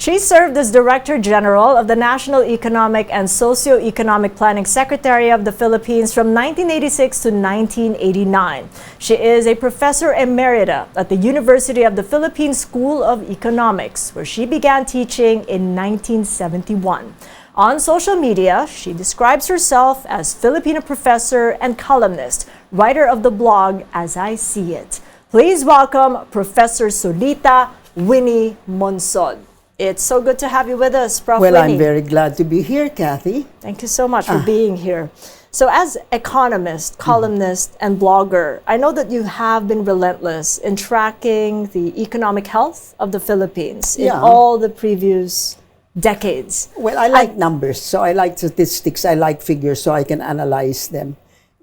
She served as Director General of the National Economic and Socio-Economic Planning Secretary of the Philippines from 1986 to 1989. She is a Professor Emerita at the University of the Philippines School of Economics, where she began teaching in 1971. On social media, she describes herself as Filipino professor and columnist, writer of the blog As I See It. Please welcome Professor Solita Winnie Monsod. It's so good to have you with us, Prof. Well, Winnie. I'm very glad to be here, Kathy. Thank you so much for being here. So as economist, columnist, and blogger, I know that you have been relentless in tracking the economic health of the Philippines in all the previous decades. Well, I like numbers, so I like statistics, I like figures, so I can analyze them.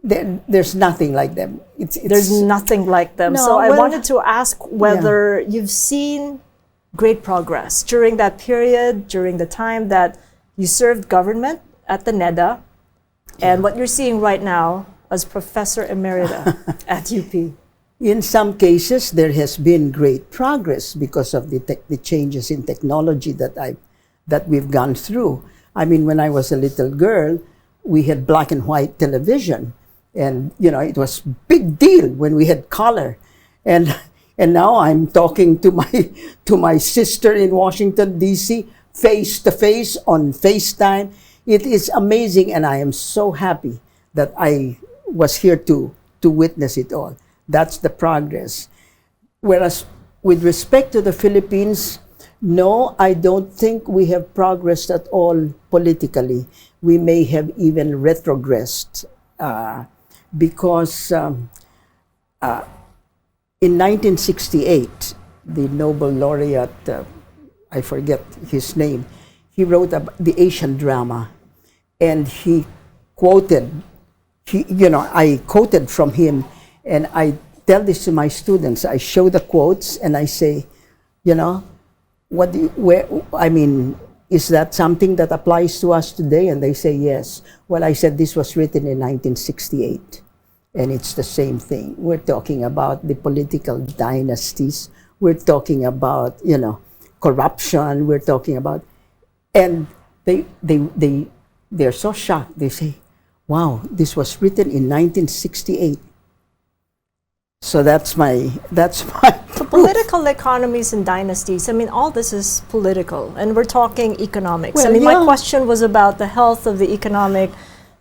There's nothing like them. There's nothing like them. No, so I well, wanted to ask whether you've seen great progress during that period, during the time that you served government at the NEDA, and what you're seeing right now as Professor Emerita at UP. In some cases, there has been great progress because of the changes in technology that we've gone through. I mean, when I was a little girl, we had black and white television, and it was big deal when we had color, and now I'm talking to my sister in Washington, D.C., face to face on FaceTime. It is amazing, and I am so happy that I was here to witness it all. That's the progress. Whereas with respect to the Philippines, no, I don't think we have progressed at all politically. We may have even retrogressed because in 1968, the Nobel laureate, I forget his name, he wrote about the Asian drama, and he quoted, I quoted from him, and I tell this to my students. I show the quotes, and I say, is that something that applies to us today? And they say yes. Well, I said this was written in 1968. And it's the same thing. We're talking about the political dynasties. We're talking about, corruption. We're talking about, and they're so shocked. They say, "Wow, this was written in 1968." So that's my Political economies and dynasties. I mean, all this is political, and we're talking economics. Well, I mean, my question was about the health of the economic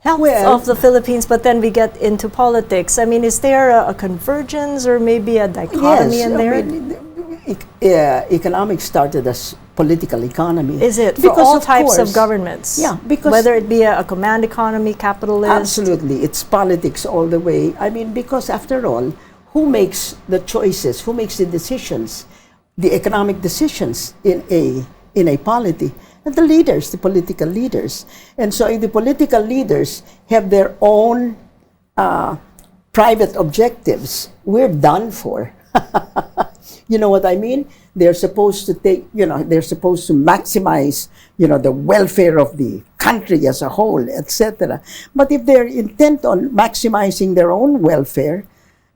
health of the Philippines, but then we get into politics. I mean, is there a convergence or maybe a dichotomy in there? Economics started as political economy. Is it? For all types of governments? Yeah, because whether it be a command economy, capitalist? Absolutely. It's politics all the way. I mean, because after all, who makes the choices? Who makes the decisions? The economic decisions in a polity? And the leaders, the political leaders. And so if the political leaders have their own private objectives, we're done for. You know what I mean? They're supposed to they're supposed to maximize, the welfare of the country as a whole, etc. But if they're intent on maximizing their own welfare,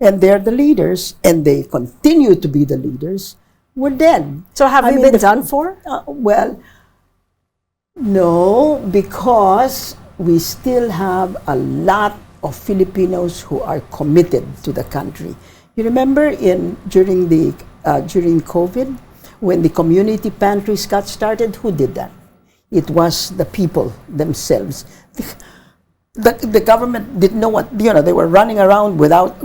and they're the leaders, and they continue to be the leaders, we're dead. So have we been done for? Well, no, because we still have a lot of Filipinos who are committed to the country. You remember during COVID, when the community pantries got started, who did that? It was the people themselves. The government didn't know what, they were running around without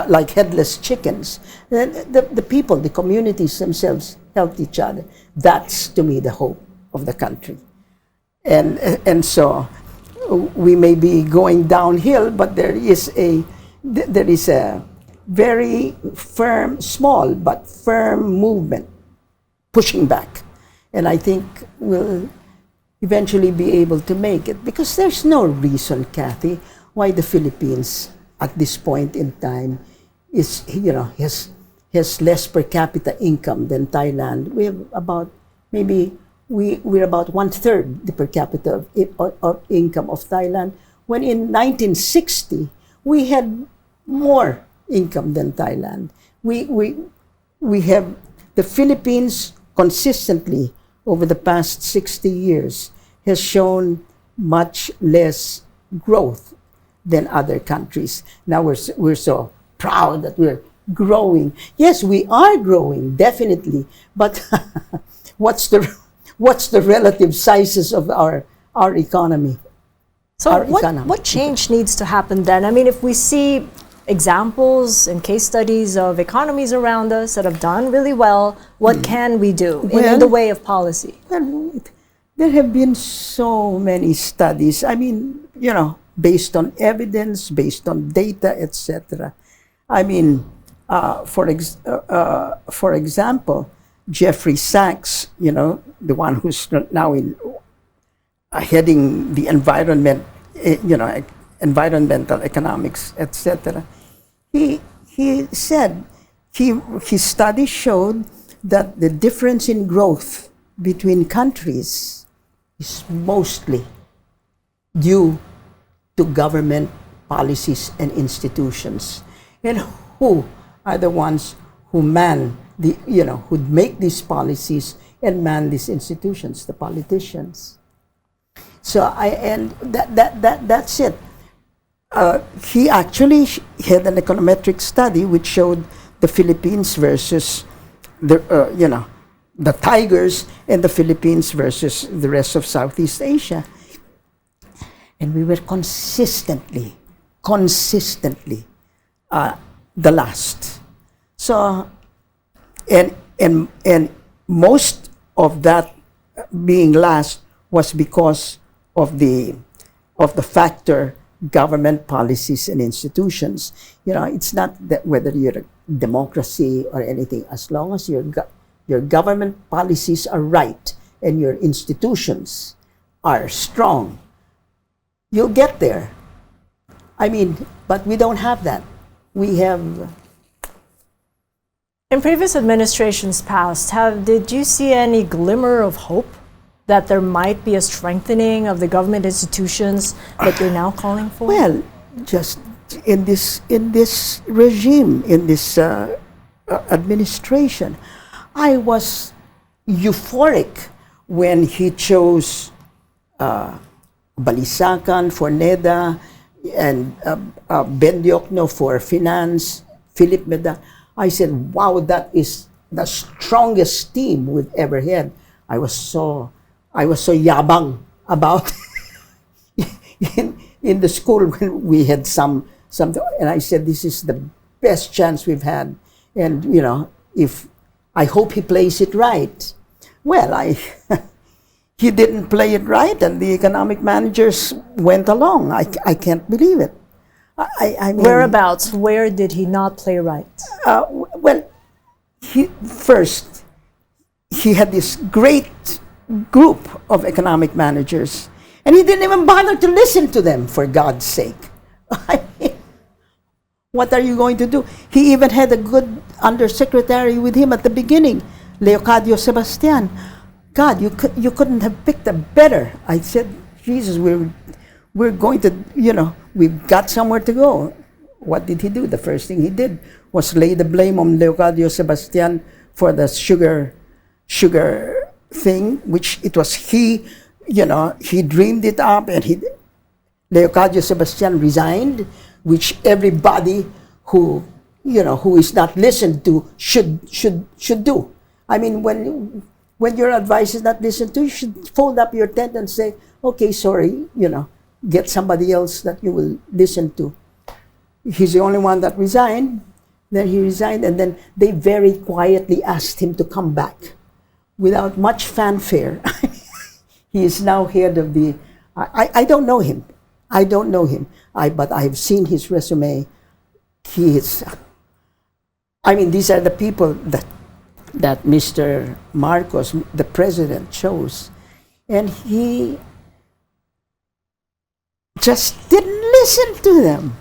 like headless chickens. The people, the communities themselves helped each other. That's, to me, the hope of the country. And so we may be going downhill, but there is a very firm, small but firm movement pushing back. And I think we'll eventually be able to make it, because there's no reason, Kathy, why the Philippines at this point in time has less per capita income than Thailand. We have about we're about 1/3 the per capita of income of Thailand, when in 1960 we had more income than Thailand. We have the Philippines consistently over the past 60 years has shown much less growth than other countries. Now we're so proud that we're growing. Yes, we are growing, definitely. But what's the relative sizes of our economy? So what change needs to happen then? I mean, if we see examples and case studies of economies around us that have done really well, what can we do in the way of policy? Well, there have been so many studies. I mean, based on evidence, based on data, etc. I mean, for example, Jeffrey Sachs, the one who's now heading the environmental economics, etc. He said his study showed that the difference in growth between countries is mostly due to government policies and institutions. And who are the ones who who make these policies and man these institutions? The politicians. So that's it. He actually had an econometric study which showed the Philippines versus the tigers, and the Philippines versus the rest of Southeast Asia. And we were consistently the last. So, and most of that being last was because of the factor government policies and institutions. It's not that whether you're a democracy or anything, as long as your government policies are right and your institutions are strong, you'll get there. I mean, but we don't have that. We have... In previous administrations past, did you see any glimmer of hope that there might be a strengthening of the government institutions that you're now calling for? Well, just in this regime, in this administration, I was euphoric when he chose Balisacan for NEDA and Bendiocno for finance, Philip Meda. I said, wow, that is the strongest team we've ever had. I was so yabang about in the school when we had some, and I said, this is the best chance we've had. And, if I hope he plays it right. Well, he didn't play it right, and the economic managers went along. I can't believe it. I mean, whereabouts? Where did he not play right? Well, he had this great group of economic managers, and he didn't even bother to listen to them, for God's sake. I mean, what are you going to do? He even had a good undersecretary with him at the beginning, Leocadio Sebastian. God, you couldn't have picked a better. I said, Jesus, we're going to, we've got somewhere to go. What did he do? The first thing he did was lay the blame on Leocadio Sebastian for the sugar thing, which it was he dreamed it up, and Leocadio Sebastian resigned, which everybody who is not listened to should do. I mean, when your advice is not listened to, you should fold up your tent and say, okay, sorry, get somebody else that you will listen to. He's the only one that resigned. Then he resigned, and then they very quietly asked him to come back without much fanfare. He is now head of the... I don't know him. But I've seen his resume. He is... I mean, these are the people that Mr. Marcos, the president, chose. And he just didn't listen to them.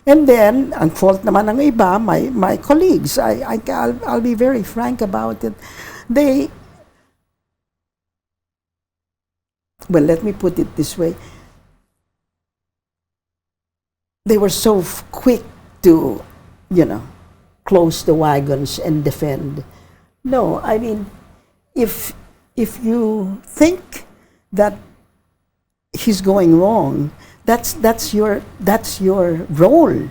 And then, ang fault naman ng iba, my colleagues, I'll be very frank about it. Well, let me put it this way. They were so quick to, close the wagons and defend. No, I mean, if if you think that he's going wrong, that's your role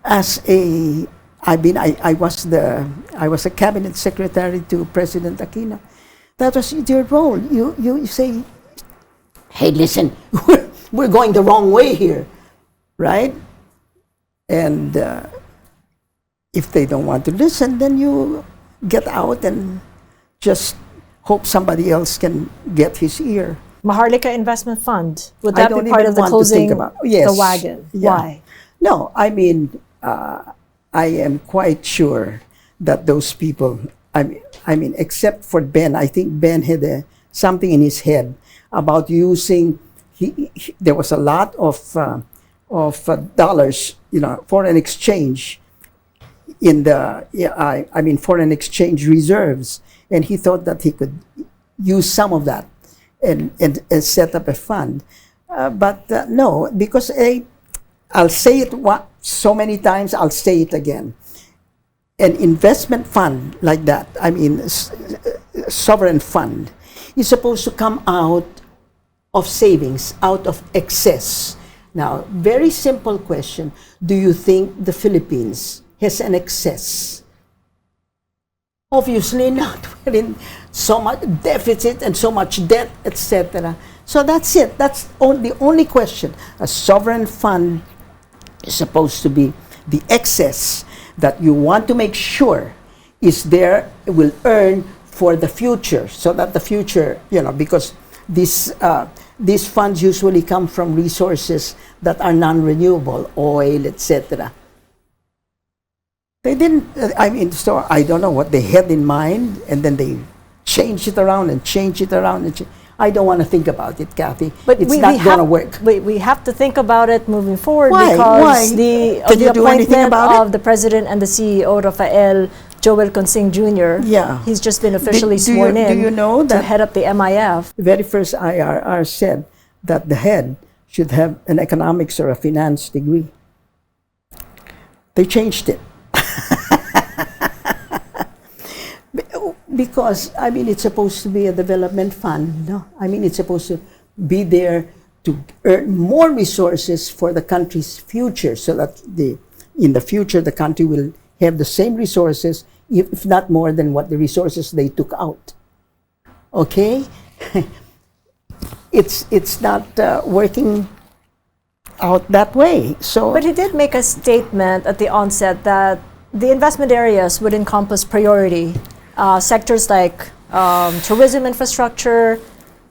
as a. I was a cabinet secretary to President Aquino. That was your role. You say, hey, listen, we're going the wrong way here, right? And if they don't want to listen, then you get out and just hope somebody else can get his ear. Maharlika Investment Fund, would I that don't be part even of the want to closing think about. Yes. the wagon? Yeah. Why? No, I mean, I am quite sure that those people, I mean, except for Ben, I think Ben had something in his head about using. There was a lot of dollars, foreign exchange in the, foreign exchange reserves, and he thought that he could use some of that and set up a fund. But no, because I'll say it so many times, I'll say it again. An investment fund like that, sovereign fund, is supposed to come out of savings, out of excess. Now, very simple question. Do you think the Philippines has an excess? Obviously not. We're in so much deficit and so much debt, etc. So that's it. That's the only question. A sovereign fund is supposed to be the excess that you want to make sure is there, will earn for the future, so that the future, because these funds usually come from resources that are non-renewable, oil, etc. They didn't, so I don't know what they had in mind, and then they changed it around and changed it around. I don't want to think about it, Kathy. But it's not going to work. We have to think about it moving forward. Why? Because Why? the appointment of the president and the CEO, Rafael Joel Consing Jr., he's just been officially sworn in do you know that to head up the MIF. The very first IRR said that the head should have an economics or a finance degree. They changed it. Because, it's supposed to be a development fund. No? It's supposed to be there to earn more resources for the country's future, so that in the future the country will have the same resources, if not more than what the resources they took out. Okay? It's not working out that way. So, but he did make a statement at the onset that the investment areas would encompass priority sectors like tourism infrastructure,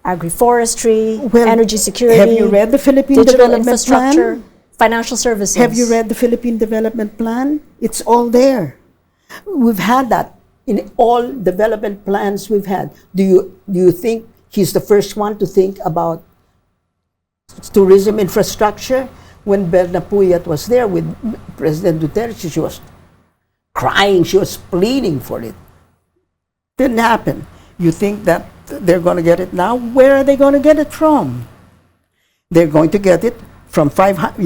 agroforestry, energy security. Have you read the Philippine digital Development infrastructure, Plan? Financial services. Have you read the Philippine Development Plan? It's all there. We've had that in all development plans we've had. Do you think he's the first one to think about tourism infrastructure? When Berna Puyat was there with President Duterte, she was crying, she was pleading for it. Didn't happen. You think that they're going to get it now? Where are they going to get it from? They're going to get it from 500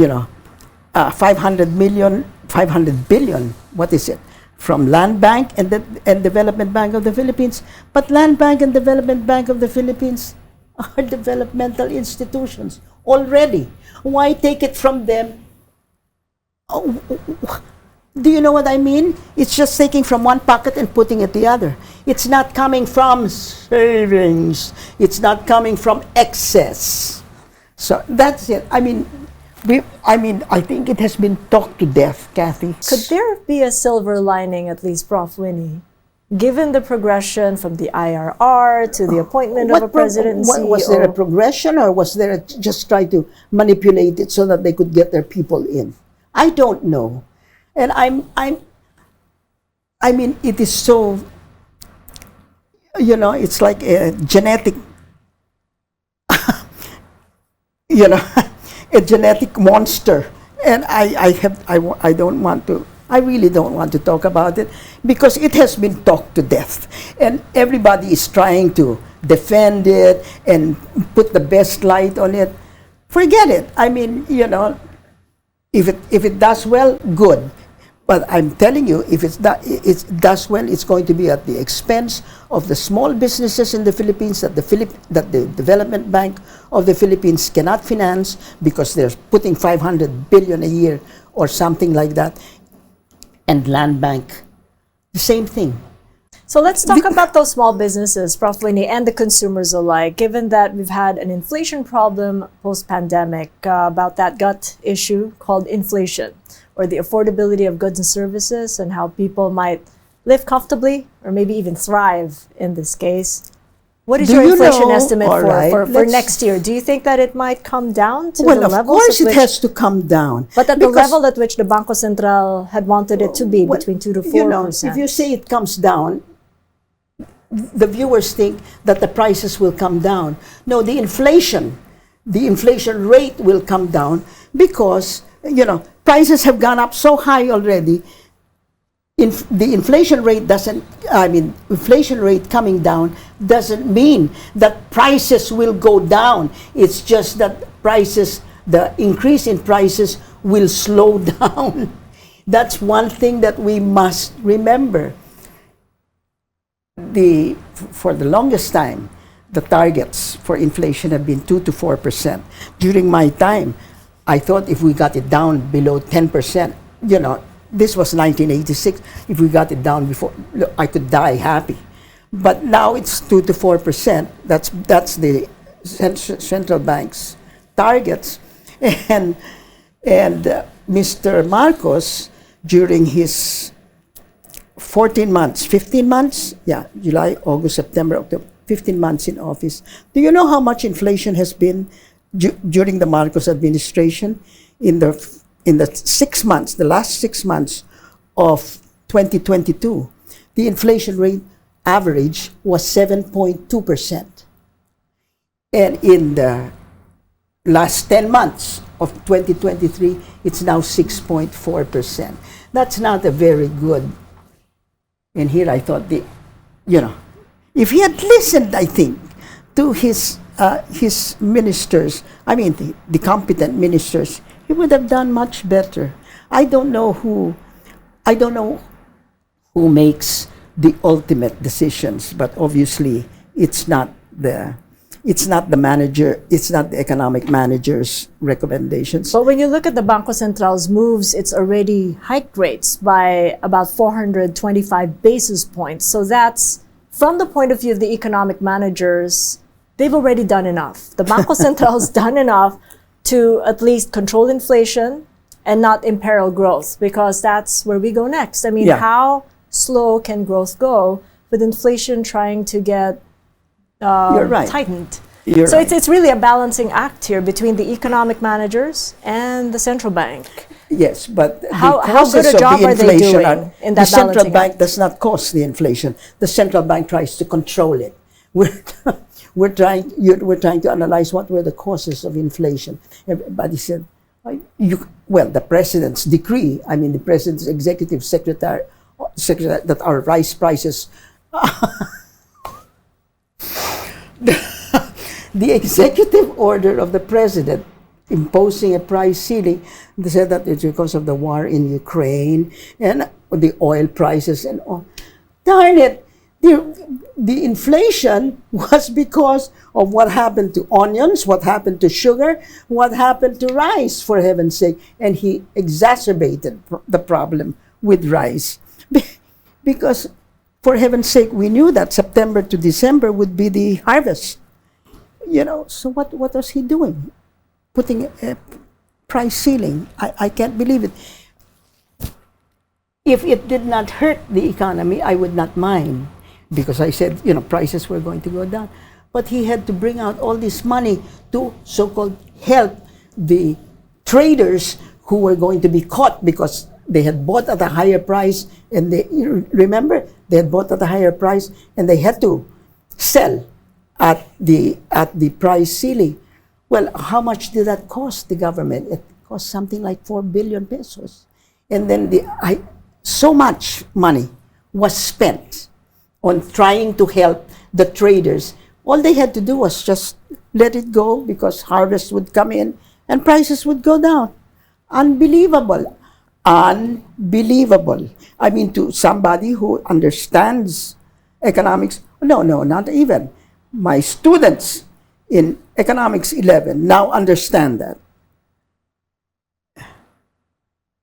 billion. What is it? From Land Bank and Development Bank of the Philippines. But Land Bank and Development Bank of the Philippines are developmental institutions already. Why take it from them? Do you know what I mean? It's just taking from one pocket and putting it the other. It's not coming from savings. It's not coming from excess. So that's it. I think it has been talked to death, Kathy. Could there be a silver lining, at least, Prof. Winnie, given the progression from the IRR to the appointment of a president and CEO? Was there a progression, or was there just try to manipulate it so that they could get their people in? I don't know. And it is so, it's like a genetic, a genetic monster. And I really don't want to talk about it, because it has been talked to death. And everybody is trying to defend it and put the best light on it. Forget it. If it does well, good. But I'm telling you, if it does well, it's going to be at the expense of the small businesses in the Philippines that the Development Bank of the Philippines cannot finance because they're putting 500 billion a year or something like that. And Land Bank, the same thing. So let's talk about those small businesses, Prof. Winnie, and the consumers alike, given that we've had an inflation problem post-pandemic, about that gut issue called inflation, or the affordability of goods and services, and how people might live comfortably or maybe even thrive in this case. What is your inflation estimate for next year? Do you think that it might come down to the levels? Well, of course it has to come down. But at the level at which the Bangko Sentral had wanted it to be, between 2 to 4%. If you say it comes down, the viewers think that the prices will come down. No, the inflation rate will come down because, prices have gone up so high already. The inflation rate inflation rate coming down doesn't mean that prices will go down. It's just that the increase in prices will slow down. That's one thing that we must remember. For the longest time, the targets for inflation have been 2 to 4%. During my time, I thought if we got it down below 10%, this was 1986. If we got it down before, I could die happy. But now it's 2 to 4%. That's the central bank's targets. And Mr. Marcos, during his 15 months, July, August, September, October, 15 months in office. Do you know how much inflation has been during the Marcos administration? In the last 6 months of 2022, the inflation rate average was 7.2%. And in the last 10 months of 2023, it's now 6.4%. That's not a very good. And here I thought, if he had listened, I think, to his ministers, the competent ministers, he would have done much better. I don't know who makes the ultimate decisions, but obviously it's not the manager, it's not the economic manager's recommendations. But when you look at the Bangko Central's moves, it's already hiked rates by about 425 basis points. So that's, from the point of view of the economic managers, they've already done enough. The Bangko Central's done enough to at least control inflation and not imperil growth, because that's where we go next. How slow can growth go with inflation trying to get You're right. tightened? You're so right. it's really a balancing act here between the economic managers and the central bank. Yes, but how causes good a job of the are they inflation doing in that the central balancing bank act? does not cause the inflation. The central bank tries to control it. We're trying to analyze what were the causes of inflation. Everybody said, the president's decree, the president's executive secretary that our rice prices, the executive order of the president imposing a price ceiling, they said that it's because of the war in Ukraine and the oil prices and all. Darn it! The inflation was because of what happened to onions, what happened to sugar, what happened to rice, for heaven's sake. And he exacerbated the problem with rice. Because, for heaven's sake, we knew that September to December would be the harvest. So what was he doing? Putting a price ceiling. I can't believe it. If it did not hurt the economy, I would not mind. Because I said, prices were going to go down. But he had to bring out all this money to so-called help the traders who were going to be caught because they had bought at a higher price. And remember, they had bought at a higher price and they had to sell at the price ceiling. Well, how much did that cost the government? It cost something like 4 billion pesos. And then so much money was spent on trying to help the traders. All they had to do was just let it go because harvest would come in and prices would go down. Unbelievable. unbelievable. I mean, to somebody who understands economics, no, not even. My students in Economics 11 now understand that.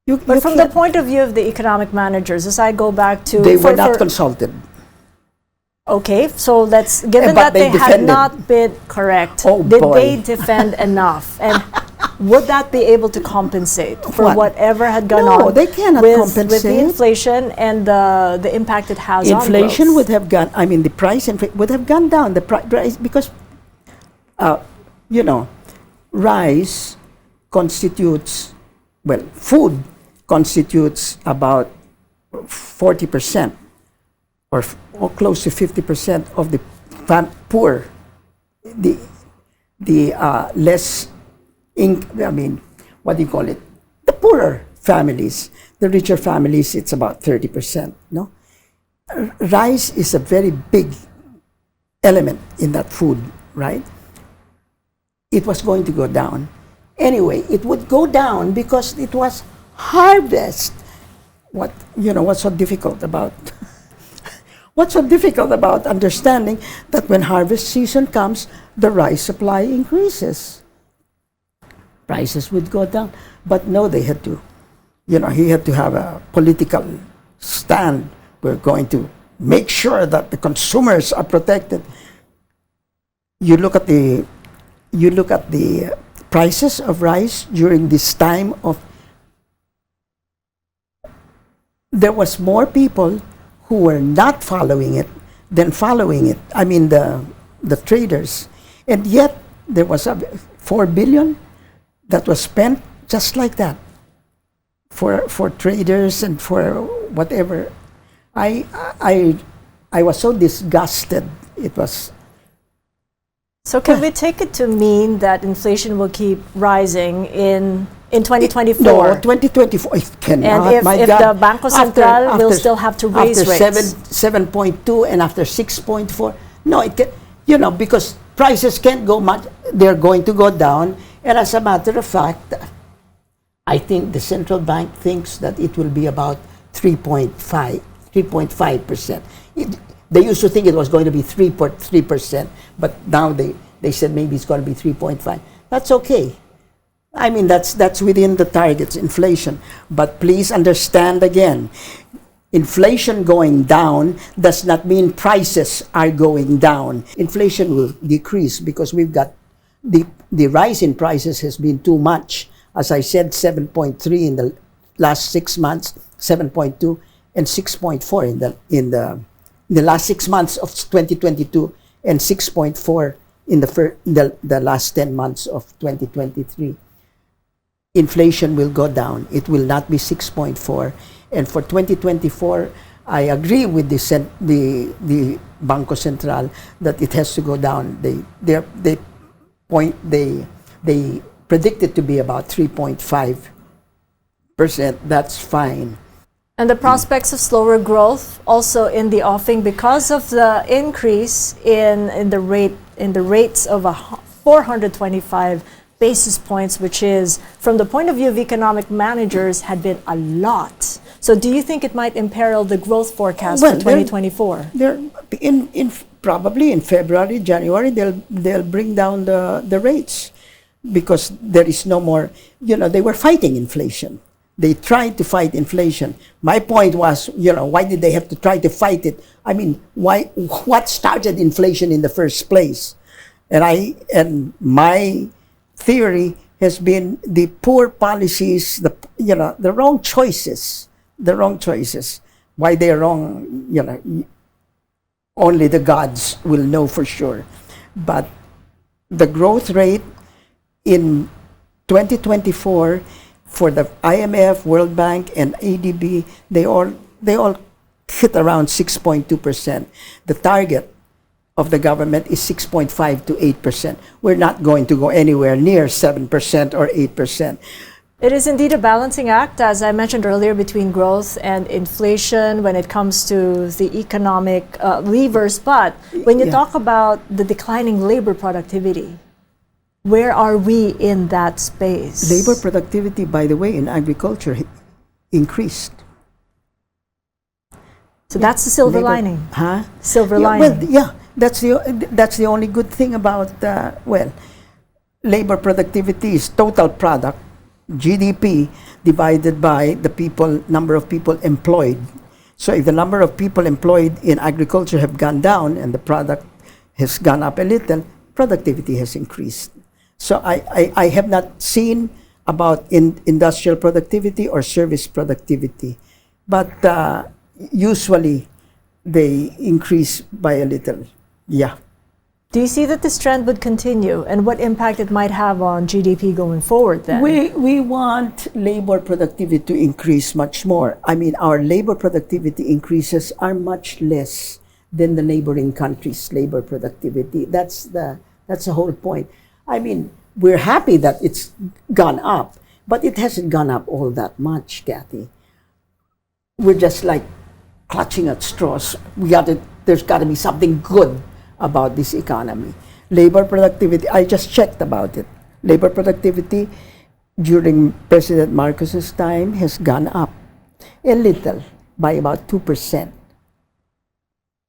But from the point of view of the economic managers, as I go back to... They were not consulted. Okay, so let's, given that they had not been correct, did they defend enough? And would that be able to compensate for whatever had gone on? No, they cannot compensate. With the inflation and the impact it has on growth? Inflation would have gone, I mean, the price would have gone down. The price, because, you know, rice constitutes, well, food constitutes about 40% or close to 50% of the poor, the less, I mean, what do you call it? The poorer families. The richer families, it's about 30%, no? Rice is a very big element in that food, right? It was going to go down. Anyway, it would go down because it was harvest. What's so difficult about what's so difficult about understanding that when harvest season comes, the rice supply increases? Prices would go down. But no, they had to, he had to have a political stand. We're going to make sure that the consumers are protected. You look at the prices of rice during this time of, there was more people who were not following it than following it. I mean, the traders. And yet, there was a 4 billion that was spent just like that for traders and for whatever. I was so disgusted. It was. So can we take it to mean that inflation will keep rising in 2024? No, 2024, it cannot. And if the Banco Central will still have to raise rates? After 7.2 and after 6.4, no, it can, because prices can't go much, they're going to go down. And as a matter of fact, I think the central bank thinks that it will be about 3.5%. They used to think it was going to be 3%, but now they said maybe it's going to be 3.5. That's okay. I mean, that's within the targets, inflation. But please understand again, inflation going down does not mean prices are going down. Inflation will decrease because we've got the rise in prices has been too much. As I said, 7.3 in the last 6 months, 7.2 and 6.4 in the last 6 months of 2022 and 6.4 in the last 10 months of 2023. Inflation will go down. It will not be 6.4. And for 2024, I agree with the Banco Central that it has to go down. They predict it to be about 3.5%. That's fine. And the prospects of slower growth also in the offing because of the increase in the rates of 425 basis points, which is, from the point of view of economic managers, had been a lot. So do you think it might imperil the growth forecast for 2024? Probably in February, January, they'll bring down the rates because there is no more, they were fighting inflation. They tried to fight inflation. My point was, why did they have to try to fight it? I mean, what started inflation in the first place? And my theory has been the poor policies, the wrong choices. Why they're wrong, only the gods will know for sure. But the growth rate in 2024 for the IMF, World Bank, and ADB, they all hit around 6.2%. The target of the government is 6.5 to 8%. We're not going to go anywhere near 7% or 8%. It is indeed a balancing act, as I mentioned earlier, between growth and inflation when it comes to the economic levers. But when you talk about the declining labor productivity, where are we in that space? Labor productivity, by the way, in agriculture increased. So that's the silver Labor- lining. Huh? Silver Yeah, lining. well, yeah, that's the only good thing about labor productivity is total product, GDP, divided by the number of people employed. So if the number of people employed in agriculture have gone down and the product has gone up a little, productivity has increased. So I have not seen about industrial productivity or service productivity, but usually they increase by a little. Yeah. Do you see that this trend would continue, and what impact it might have on GDP going forward then? We want labor productivity to increase much more. I mean, our labor productivity increases are much less than the neighboring countries' labor productivity. That's the whole point. I mean, we're happy that it's gone up, but it hasn't gone up all that much, Kathy. We're just like clutching at straws. There's got to be something good about this economy. Labor productivity, I just checked about it. Labor productivity during President Marcos's time has gone up a little, by about 2%.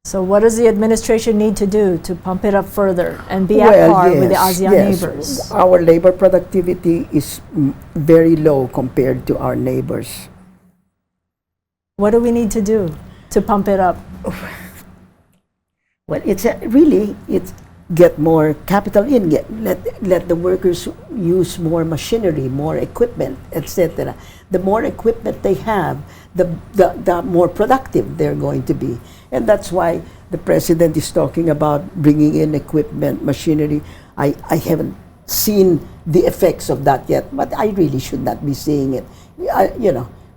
So what does the administration need to do to pump it up further and be at par with the ASEAN neighbors? Our labor productivity is very low compared to our neighbors. What do we need to do to pump it up? Well, it's get more capital in, let the workers use more machinery, more equipment, etc. The more equipment they have, the more productive they're going to be. And that's why the president is talking about bringing in equipment, machinery. I haven't seen the effects of that yet, but I really should not be seeing it.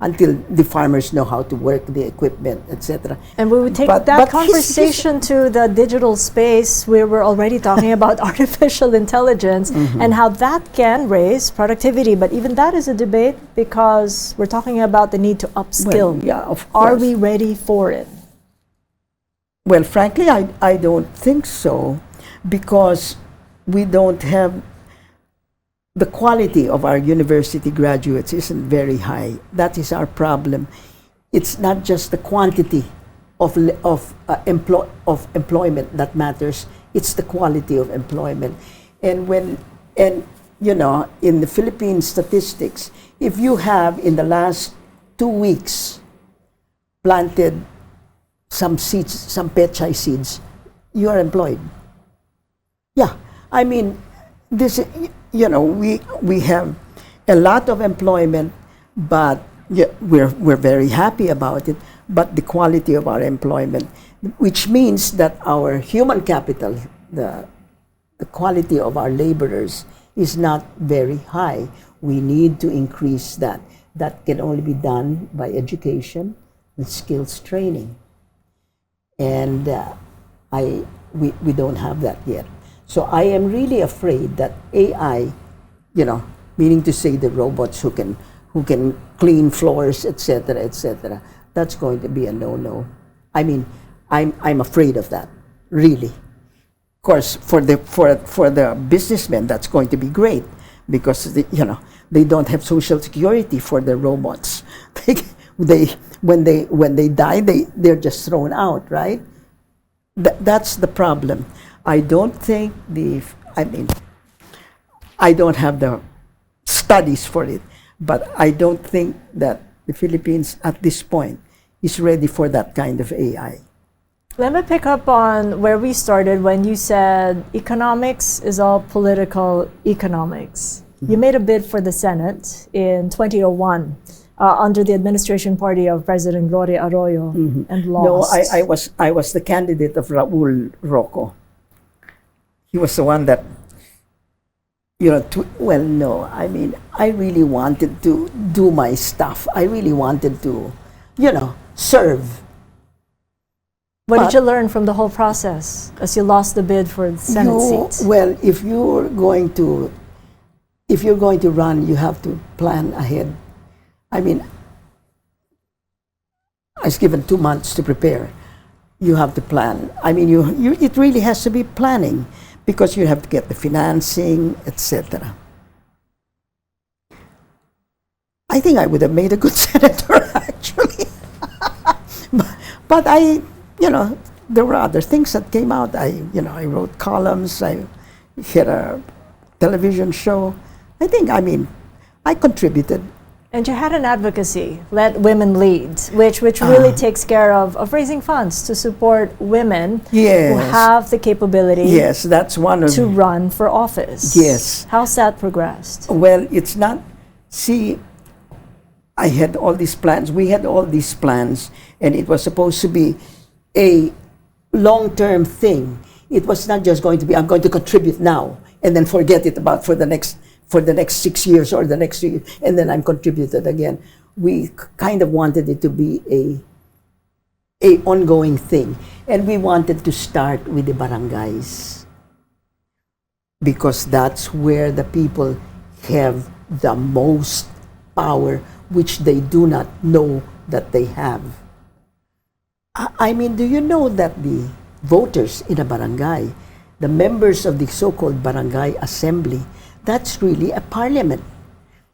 Until the farmers know how to work the equipment, etc. And we would take that conversation to the digital space where we're already talking about artificial intelligence and how that can raise productivity. But even that is a debate because we're talking about the need to upskill. Well, yeah, of course. Are we ready for it? Well, frankly, I don't think so, because we don't have the quality of our university graduates isn't very high. That is our problem. It's not just the quantity of employment that matters. It's the quality of employment. And in the Philippine statistics, if you have in the last 2 weeks planted some seeds, some pechay seeds, you are employed. Yeah, I mean, this. We have a lot of employment, but we're very happy about it. But the quality of our employment, which means that our human capital, the quality of our laborers is not very high. We need to increase that. That can only be done by education and skills training. And we don't have that yet. So I am really afraid that AI, meaning to say the robots who can clean floors, etc., that's going to be a no-no. I mean, I'm afraid of that, really. Of course, for the businessmen, that's going to be great because they don't have social security for their robots. When they die, they're just thrown out, right? That's the problem. I don't think I don't have the studies for it, but I don't think that the Philippines at this point is ready for that kind of AI. Let me pick up on where we started when you said economics is all political economics. You made a bid for the Senate in 2001 under the administration party of President Gloria Arroyo and lost. No, I was the candidate of Raul Rocco. He was the one that, I mean, I really wanted to do my stuff. I really wanted to, serve. What did you learn from the whole process as you lost the bid for the Senate seat? Well, if you're going to run, you have to plan ahead. I mean, I was given 2 months to prepare. You have to plan. I mean, it really has to be planning, because you have to get the financing, etc. I think I would have made a good senator, actually. but I, there were other things that came out. I wrote columns. I had a television show. I contributed. And you had an advocacy, Let Women Lead, which really takes care of raising funds to support women who have the capability Yes, that's one of to run for office. Yes. How's that progressed? Well, it's not, see, I had all these plans. We had all these plans, and it was supposed to be a long-term thing. It was not just going to be, I'm going to contribute now, and then forget it about for the next 6 years or the next year, and then I'm contributed again. We kind of wanted it to be a ongoing thing, and we wanted to start with the barangays because that's where the people have the most power, which they do not know that they have. Do you know that the voters in a barangay, the members of the so-called barangay assembly, that's really a parliament.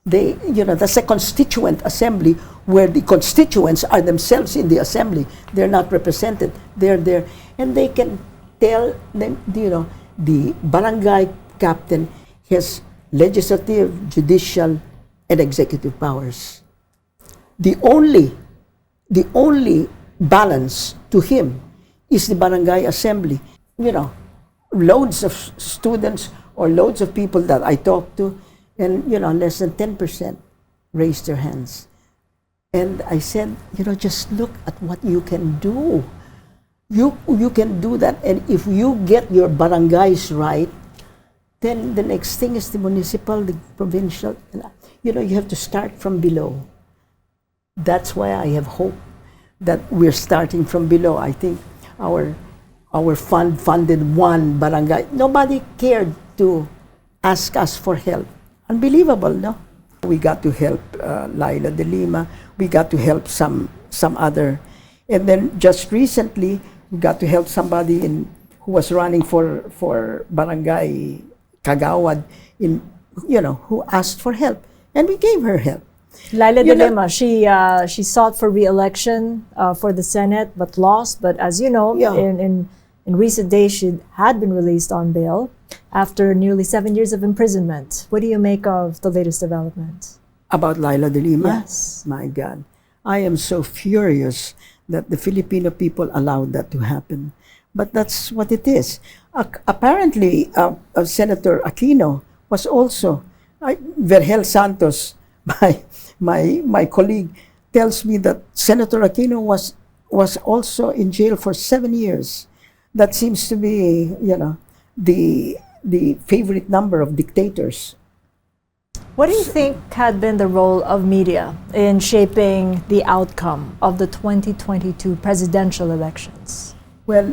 That's a constituent assembly where the constituents are themselves in the assembly. They're not represented. They're there. And they can tell them, the barangay captain has legislative, judicial, and executive powers. The only balance to him is the barangay assembly. Loads of students or loads of people that I talked to, and less than 10% raised their hands. And I said, just look at what you can do. You can do that, and if you get your barangays right, then the next thing is the municipal, the provincial. You have to start from below. That's why I have hope that we're starting from below. I think our fund funded one barangay. Nobody cared to ask us for help. Unbelievable, no? We got to help Laila de Lima. We got to help some other. And then just recently, we got to help somebody who was running for barangay Kagawad, who asked for help. And we gave her help. Laila de Lima, she sought for re-election for the Senate, but lost. But as you know, in recent days, she had been released on bail after nearly 7 years of imprisonment. What do you make of the latest development? About Laila de Lima? Yes. My God. I am so furious that the Filipino people allowed that to happen. But that's what it is. Apparently, Senator Aquino was also, Vergel Santos, my colleague, tells me that Senator Aquino was also in jail for 7 years. That seems to be, the favorite number of dictators. What do you think had been the role of media in shaping the outcome of the 2022 presidential elections? Well,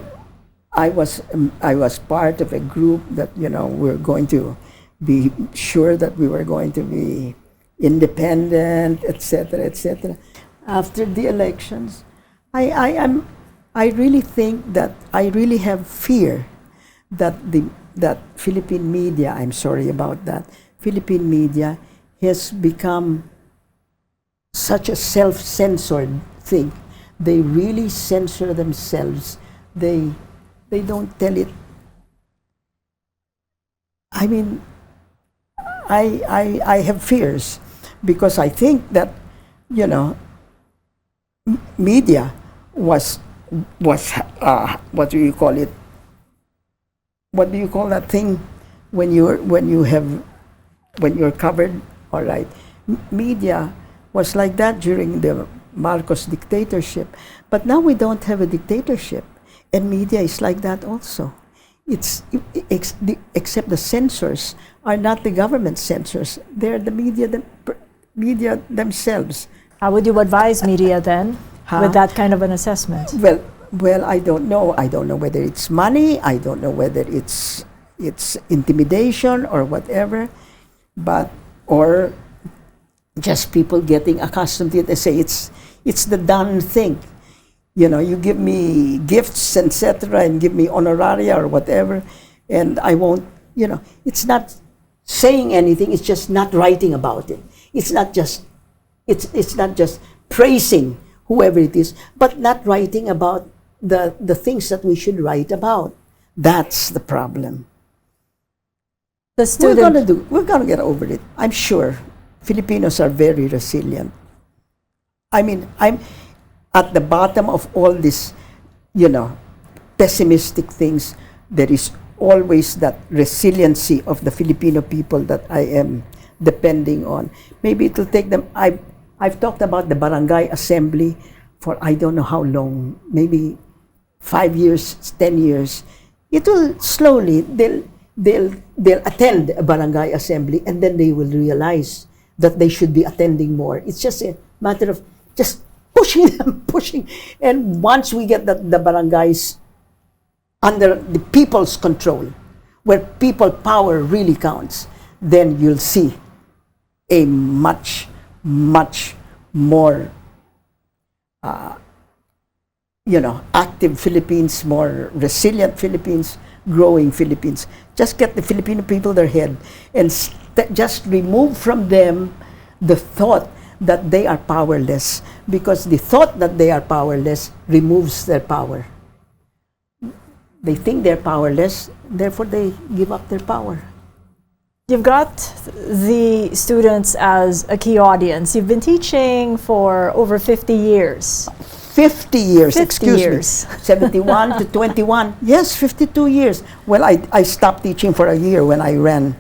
I was part of a group that, we're going to be sure that we were going to be independent, etc., etc. After the elections, I really think that I really have fear that that Philippine media, I'm sorry about that, Philippine media has become such a self-censored thing. They really censor themselves. They don't tell it. I have fears because I think that, media was what do you call it? What do you call that thing when you're covered? All right, media was like that during the Marcos dictatorship, but now we don't have a dictatorship, and media is like that also. Except the censors are not the government censors; they're the media themselves. How would you advise media then with that kind of an assessment? Well, I don't know. I don't know whether it's money. I don't know whether it's intimidation or whatever, or just people getting accustomed to it. They say it's the done thing. You give me gifts, etc., and give me honoraria or whatever, and I won't. It's not saying anything. It's just not writing about it. It's not just It's not just praising whoever it is, but not writing about the things that we should write about. That's the problem. We're gonna get over it. I'm sure Filipinos are very resilient. I mean, I'm at the bottom of all this, pessimistic things. There is always that resiliency of the Filipino people that I am depending on. Maybe it will take them. I've talked about the barangay assembly for I don't know how long, maybe 5 years, 10 years. It will slowly, they'll attend a barangay assembly, and then they will realize that they should be attending more. It's just a matter of just pushing. And once we get the barangays under the people's control, where people power really counts, then you'll see a much more active Philippines, more resilient Philippines, growing Philippines. Just get the Filipino people their head and just remove from them the thought that they are powerless, because the thought that they are powerless removes their power. They think they're powerless, therefore they give up their power. You've got the students as a key audience. You've been teaching for over 50 years. 50 years, 50 excuse years. me. 71 to 21. Yes, 52 years. Well, I stopped teaching for a year when I ran.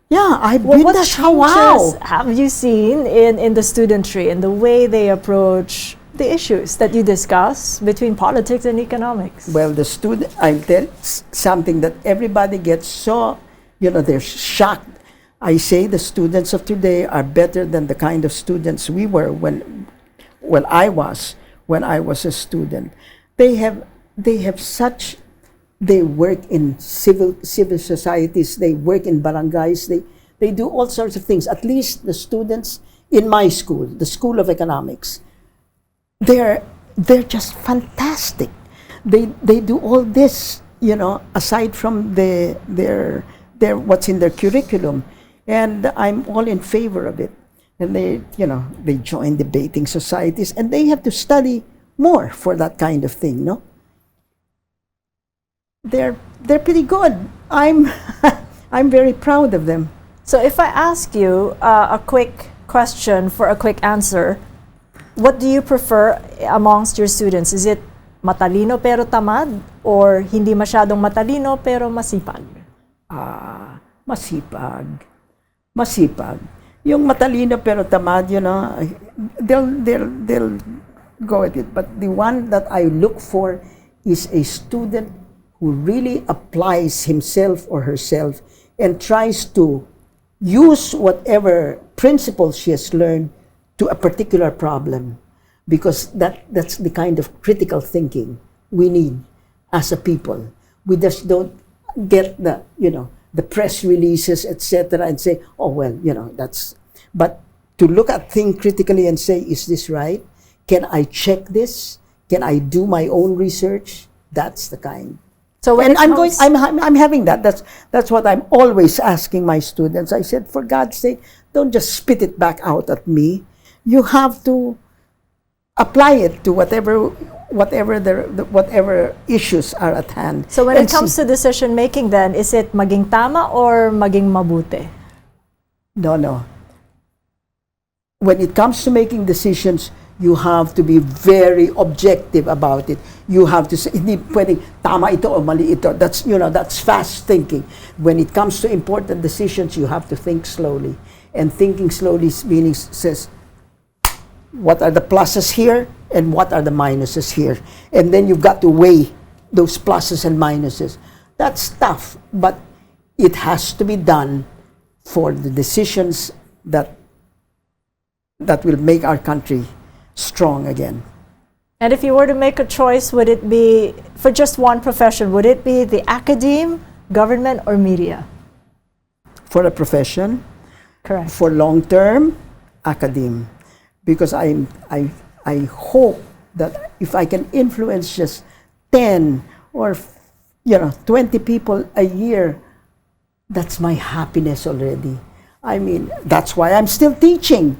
Yeah, I've been What that. changes Wow. have you seen in the studentry and the way they approach the issues that you discuss between politics and economics? Well, the student, I'll tell something that everybody gets so, they're shocked. I say the students of today are better than the kind of students we were when I was a student. They work in civil societies, they work in barangays, they do all sorts of things. At least the students in my school, the School of Economics, they're just fantastic. They do all this, aside from their what's in their curriculum, and I'm all in favor of it. And they join debating societies, and they have to study more for that kind of thing, no? They're pretty good. I'm very proud of them. So if I ask you a quick question for a quick answer, what do you prefer amongst your students? Is it matalino pero tamad, or hindi masyadong matalino pero masipag? Masipag. Yung matalino pero tamad, they'll go at it. But the one that I look for is a student who really applies himself or herself and tries to use whatever principles she has learned to a particular problem, because that's the kind of critical thinking we need as a people. We just don't get the press releases, etc., and say, oh, well, that's... But to look at things critically and say, is this right? Can I check this? Can I do my own research? That's the kind. So when I'm having that. That's what I'm always asking my students. I said, for God's sake, don't just spit it back out at me. You have to apply it to whatever issues are at hand. So when it comes to decision making, then is it maging tama or maging mabuti? No. When it comes to making decisions, you have to be very objective about it. You have to say, hindi pwedeng tama ito o mali ito. That's fast thinking. When it comes to important decisions, you have to think slowly. And thinking slowly meaning says, what are the pluses here and what are the minuses here? And then you've got to weigh those pluses and minuses. That's tough, but it has to be done for the decisions that will make our country strong again. And if you were to make a choice, would it be for just one profession? Would it be the academe, government, or media? For a profession? Correct. For long term, academe. Because I hope that if I can influence just 10 or 20 people a year, that's my happiness already. I mean, that's why I'm still teaching.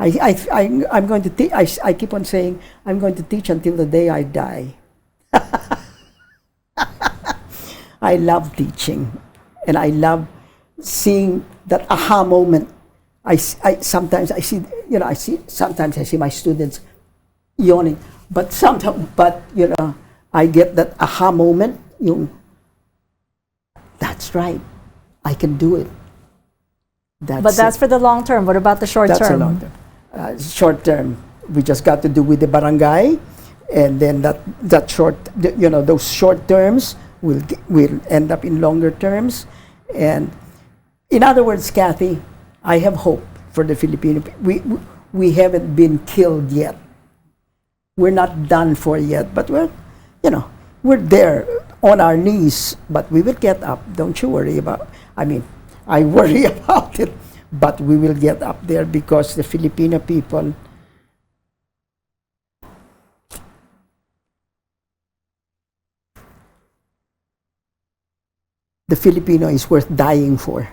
I'm going to teach. I keep on saying I'm going to teach until the day I die. I love teaching, and I love seeing that aha moment. Sometimes I see, sometimes I see my students yawning, but I get that aha moment. That's right, I can do it. But that's for the long term. What about the short term? That's a long term. Short term, we just got to do with the barangay, and then those short terms will end up in longer terms. And in other words, Kathy, I have hope for the Filipino. We haven't been killed yet. We're not done for yet, but we're there on our knees, but we will get up. Don't you worry about. I worry about it, but we will get up there because the Filipino people. The Filipino is worth dying for.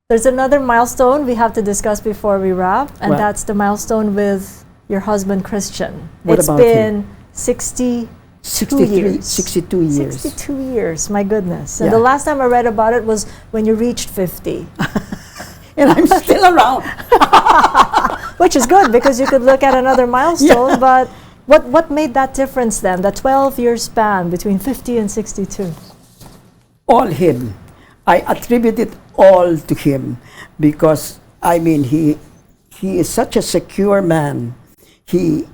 There's another milestone we have to discuss before we wrap, and What? that's the milestone with your husband, Christian. What It's about been 62 years. 62 years. 62 years, my goodness. And Yeah. the last time I read about it was when you reached 50. And I'm still around. Which is good because you could look at another milestone, Yeah. but what made that difference then, the 12-year span between 50 and 62? All him. I attribute it all to him because he is such a secure man. He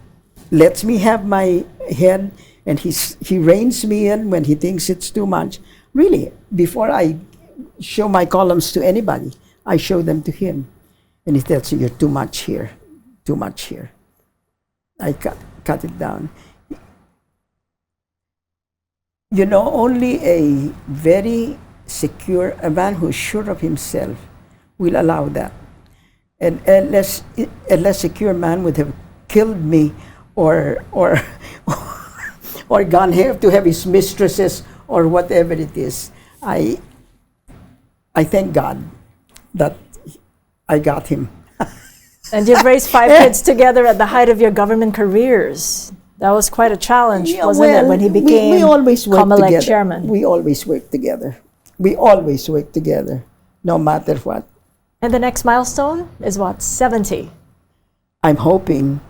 lets me have my head, and he reins me in when he thinks it's too much. Really, before I show my columns to anybody, I show them to him, and he tells me, "You're too much here, too much here." I cut it down. Only a very secure, a man who's sure of himself will allow that. And a less secure man would have killed me or gone here to have his mistresses or whatever it is. I thank God that I got him. And you've raised 5 kids together at the height of your government careers. That was quite a challenge, wasn't it, when he became we always work COMELEC together. chairman? We always work together. We always work together, no matter what. And the next milestone is what, 70? I'm hoping.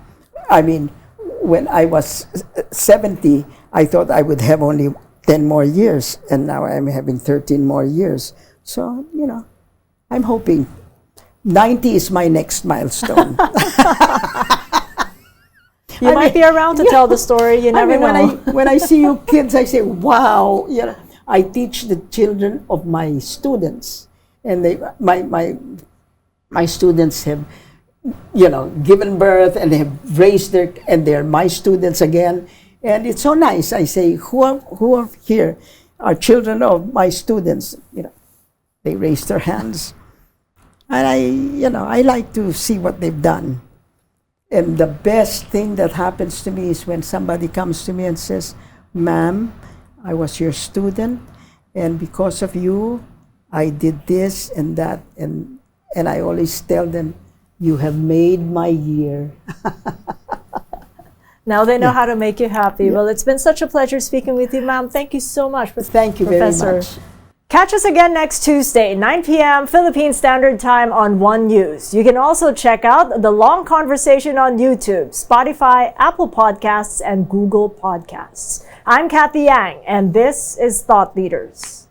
When I was 70, I thought I would have only 10 more years, and now I'm having 13 more years. So, I'm hoping. 90 is my next milestone. You might be around to tell the story. You never know. When I see you kids, I say, wow. I teach the children of my students, and my students have, given birth and have raised and they're my students again, and it's so nice. I say, who are here are children of my students. They raise their hands, and I like to see what they've done. And the best thing that happens to me is when somebody comes to me and says, "Ma'am, I was your student, and because of you, I did this and that." And I always tell them, "You have made my year." Now they know how to make you happy. Well, it's been such a pleasure speaking with you, ma'am. Thank you so much. Thank you Professor. very much. Catch us again next Tuesday, 9 p.m. Philippine Standard Time on One News. You can also check out the long conversation on YouTube, Spotify, Apple Podcasts, and Google Podcasts. I'm Kathy Yang, and this is Thought Leaders.